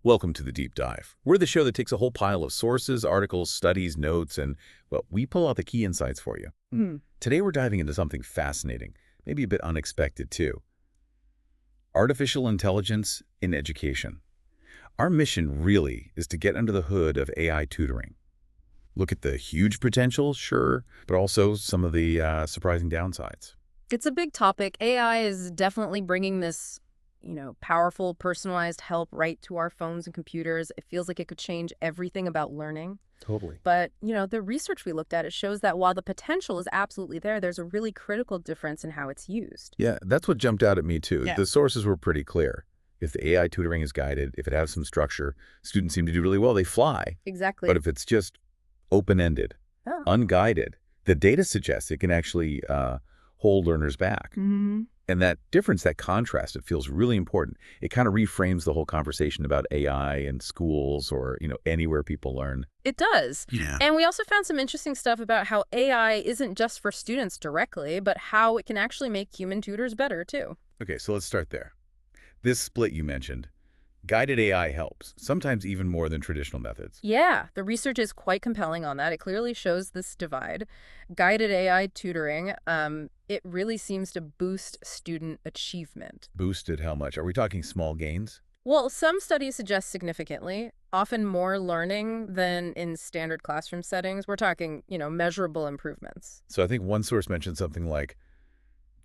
Welcome to the Deep Dive. We're the show that takes a whole pile of sources, articles, studies, notes, and, well, we pull out the key insights for you. Today we're diving into something fascinating, maybe a bit unexpected too. Artificial intelligence in education. Our mission really is to get under the hood of AI tutoring. Look at the huge potential, sure, but also some of the surprising downsides. It's a big topic. AI is definitely bringing this, powerful, personalized help right to our phones and computers. It feels like it could change everything about learning. Totally. But, the research we looked at, it shows that while the potential is absolutely there, there's a really critical difference in how it's used. Yeah, that's what jumped out at me too. Yeah. The sources were pretty clear. If the AI tutoring is guided, if it has some structure, students seem to do really well, they fly. Exactly. But if it's just open-ended, Oh. unguided, the data suggests it can actually hold learners back. And that difference, that contrast, it feels really important. It kind of reframes the whole conversation about AI in schools or, anywhere people learn. It does. Yeah. And we also found some interesting stuff about how AI isn't just for students directly, but how it can actually make human tutors better, too. Okay, so let's start there. This split you mentioned, guided AI helps, sometimes even more than traditional methods. Yeah, the research is quite compelling on that. It clearly shows this divide. Guided AI tutoring, it really seems to boost student achievement. Boosted how much? Are we talking small gains? Well, some studies suggest significantly, often more learning than in standard classroom settings. We're talking, measurable improvements. So I think one source mentioned something like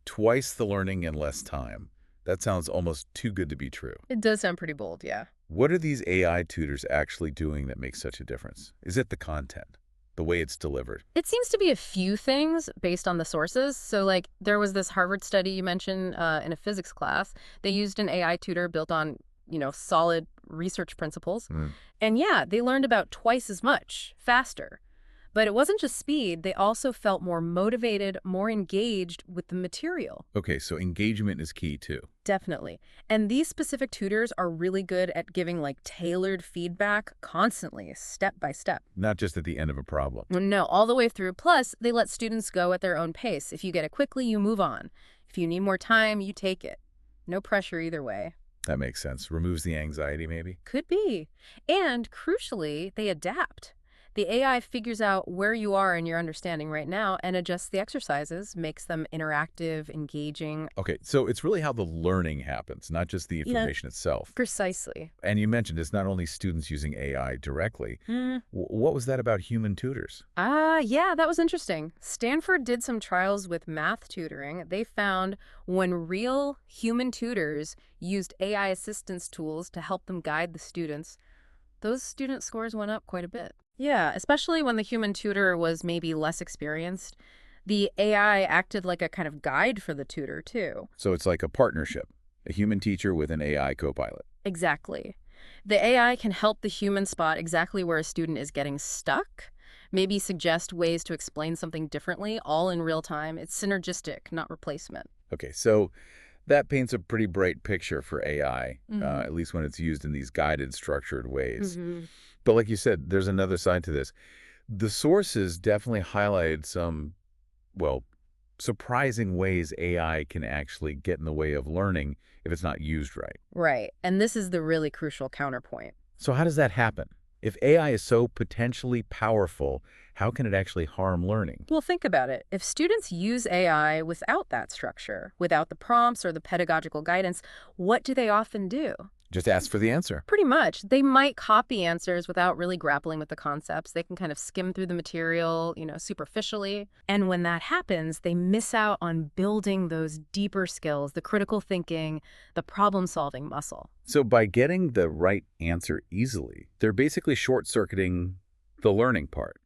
twice the learning in less time. That sounds almost too good to be true. It does sound pretty bold, yeah. What are these AI tutors actually doing that makes such a difference? Is it the content, the way it's delivered? It seems to be a few things based on the sources. So, there was this Harvard study you mentioned in a physics class. They used an AI tutor built on, solid research principles. And yeah, they learned about twice as much, faster. But it wasn't just speed. They also felt more motivated, more engaged with the material. Okay, so engagement is key too. Definitely. And these specific tutors are really good at giving tailored feedback constantly, step by step. Not just at the end of a problem. No, all the way through. Plus, they let students go at their own pace. If you get it quickly, you move on. If you need more time, you take it. No pressure either way. That makes sense. Removes the anxiety, maybe? Could be. And crucially, they adapt. The AI figures out where you are in your understanding right now and adjusts the exercises, makes them interactive, engaging. Okay, so it's really how the learning happens, not just the information itself. Precisely. And you mentioned it's not only students using AI directly. What was that about human tutors? Yeah, that was interesting. Stanford did some trials with math tutoring. They found when real human tutors used AI assistance tools to help them guide the students, those student scores went up quite a bit. Yeah, especially when the human tutor was maybe less experienced. The AI acted like a kind of guide for the tutor, too. So it's like a partnership, a human teacher with an AI co-pilot. Exactly. The AI can help the human spot exactly where a student is getting stuck, maybe suggest ways to explain something differently, all in real time. It's synergistic, not replacement. Okay, so that paints a pretty bright picture for AI, at least when it's used in these guided, structured ways. But like you said, there's another side to this. The sources definitely highlighted some, well, surprising ways AI can actually get in the way of learning if it's not used right. Right. And this is the really crucial counterpoint. So how does that happen? If AI is so potentially powerful, how can it actually harm learning? Well, think about it. If students use AI without that structure, without the prompts or the pedagogical guidance, what do they often do? Just ask for the answer. Pretty much. They might copy answers without really grappling with the concepts. They can kind of skim through the material, superficially. And when that happens, they miss out on building those deeper skills, the critical thinking, the problem-solving muscle. So by getting the right answer easily, they're basically short-circuiting the learning part,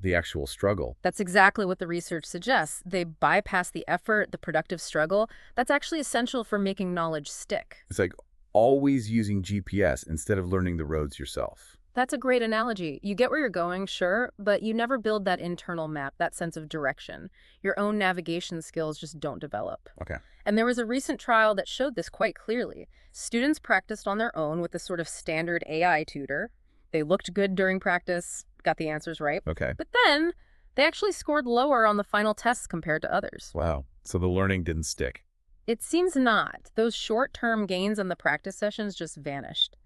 the actual struggle. That's exactly what the research suggests. They bypass the effort, the productive struggle. That's actually essential for making knowledge stick. It's like always using GPS instead of learning the roads yourself. That's a great analogy. You get where you're going, sure, but you never build that internal map, that sense of direction. Your own navigation skills just don't develop. Okay. And there was a recent trial that showed this quite clearly. Students practiced on their own with a sort of standard AI tutor. They looked good during practice, got the answers right. Okay. But then they actually scored lower on the final tests compared to others. Wow. So the learning didn't stick. It seems not. Those short-term gains on the practice sessions just vanished.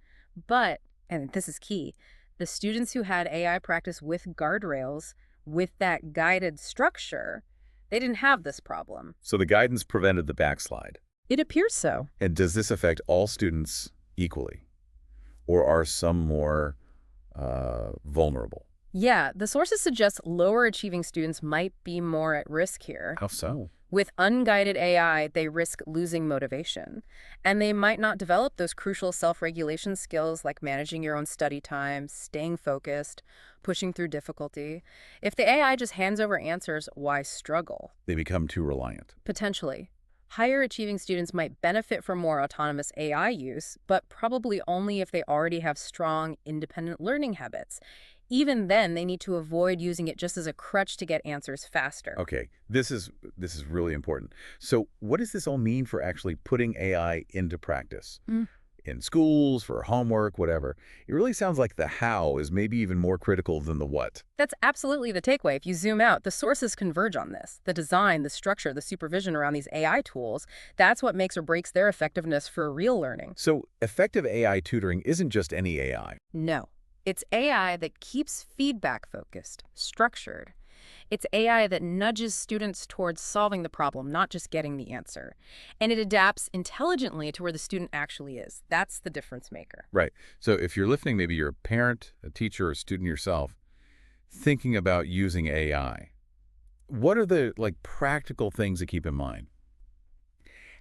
But, and this is key, the students who had AI practice with guardrails, with that guided structure, they didn't have this problem. So the guidance prevented the backslide. It appears so. And does this affect all students equally? Or are some more vulnerable? Yeah, the sources suggest lower achieving students might be more at risk here. How so? With unguided AI, they risk losing motivation, and they might not develop those crucial self-regulation skills like managing your own study time, staying focused, pushing through difficulty. If the AI just hands over answers, why struggle? They become too reliant. Potentially. Higher achieving students might benefit from more autonomous AI use, but probably only if they already have strong, independent learning habits. Even then, they need to avoid using it just as a crutch to get answers faster. Okay, this is really important. So what does this all mean for actually putting AI into practice? In schools, for homework, whatever. It really sounds like the how is maybe even more critical than the what. That's absolutely the takeaway. If you zoom out, the sources converge on this. The design, the structure, the supervision around these AI tools, that's what makes or breaks their effectiveness for real learning. So effective AI tutoring isn't just any AI. No. It's AI that keeps feedback focused, structured. It's AI that nudges students towards solving the problem, not just getting the answer. And it adapts intelligently to where the student actually is. That's the difference maker. Right. So if you're listening, maybe you're a parent, a teacher, or a student yourself, thinking about using AI, what are the practical things to keep in mind?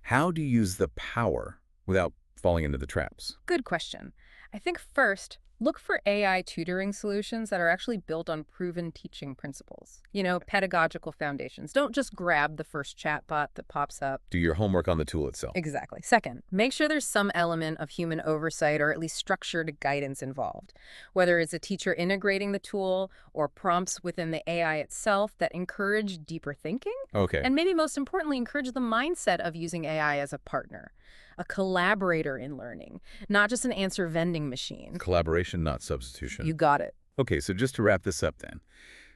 How do you use the power without falling into the traps? Good question. I think first, look for AI tutoring solutions that are actually built on proven teaching principles. Pedagogical foundations. Don't just grab the first chatbot that pops up. Do your homework on the tool itself. Exactly. Second, make sure there's some element of human oversight or at least structured guidance involved. Whether it's a teacher integrating the tool or prompts within the AI itself that encourage deeper thinking. Okay. And maybe most importantly, encourage the mindset of using AI as a partner, a collaborator in learning, not just an answer vending machine. Collaboration, not substitution. You got it. Okay, so just to wrap this up then,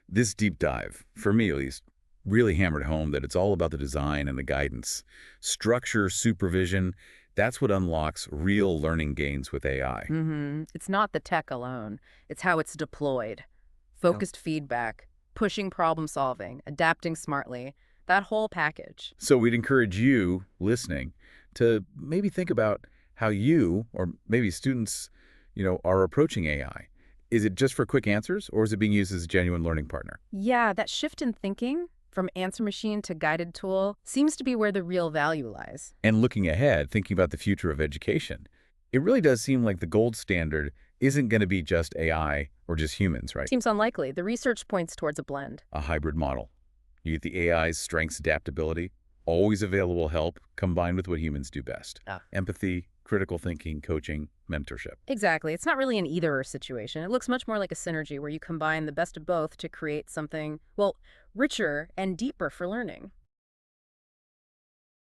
this deep dive, for me at least, really hammered home that it's all about the design and the guidance. Structure, supervision, that's what unlocks real learning gains with AI. It's not the tech alone. It's how it's deployed. Focused feedback, pushing problem solving, adapting smartly, that whole package. So we'd encourage you, listening, to maybe think about how you, or maybe students, are approaching AI. Is it just for quick answers, or is it being used as a genuine learning partner? Yeah, that shift in thinking from answer machine to guided tool seems to be where the real value lies. And looking ahead, thinking about the future of education, it really does seem like the gold standard isn't going to be just AI or just humans, right? Seems unlikely. The research points towards a blend. A hybrid model. You get the AI's strengths, adaptability, always available help combined with what humans do best. Empathy, critical thinking, coaching, mentorship. Exactly. It's not really an either-or situation. It looks much more like a synergy where you combine the best of both to create something, well, richer and deeper for learning.